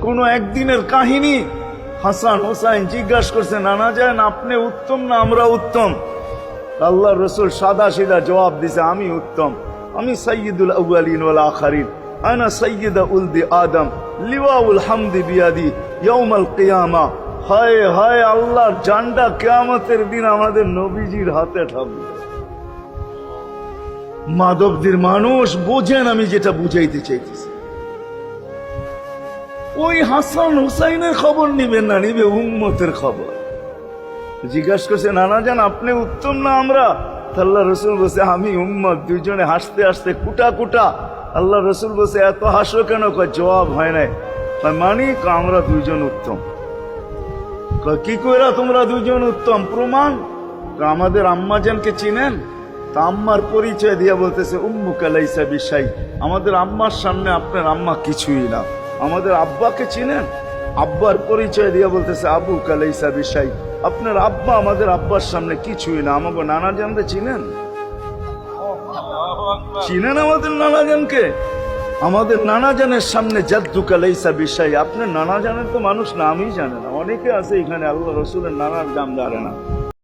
কোনো একদিনের কাহিনী। হাসান হোসাইন জিজ্ঞাসা করছে, নানা যান আপনি উত্তম না আমরা উত্তম? আল্লাহ রসুল সাদা সিধা জবাব দিছে, আমি উত্তম, আমি সাইয়্যিদুল আউয়ালিন ওয়াল আখিরিন, আনা সাইয়্যিদা উলদি আদম, লিওয়াউল হামদি বিয়াদি ইয়াউমাল কিয়ামা। হায় হায়, আল্লাহর জান্ডা কিয়ামতের দিন আমাদের নবীজির হাতে থাকবে। মাধবদের মানুষ বোঝেন আমি যেটা বুঝাইতে চাইতেছি। ওই হাসান হুসাইনের খবর নিবেন না, নিবে উম্মতের খবর। জিজ্ঞাসা করছে, নানা যান আপনি উত্তম না আমরা? আল্লাহ রসুল বলছে, আমি উম্মত। দুইজনে হাসতে হাসতে কুটা কুটা। আল্লাহ রসুল বলছে, এত হাসো কেন? জবাব হয় নাই। মানি আমরা দুইজন উত্তম। কি কইরা তোমরা দুইজন উত্তম? প্রমাণ। আমাদের আম্মাজানকে চিনেন? তা আম্মার পরিচয় দিয়া বলতেছে, উম্মুকা লাইসা বিশাই, আমাদের আম্মার সামনে আপনার আম্মা কিছুই না। আমাদের আব্বাকে চিনেন? আব্বার পরিচয় দিয়া বলতেছে, আবুকা লাইসা বিশাই, আপনার আব্বা আমাদের আব্বার সামনে কিছুই না। আমাকে নানা জানতে চিনেন? চিনেন আমাদের নানা জানকে? আমাদের নানা জানের সামনে জাদ্দুকা লাইসা বিশাই, আপনার নানা জানের তো মানুষ নামই জানে না। অনেকে আছে এখানে আল্লাহ রসুলের নানার দাম জানে না।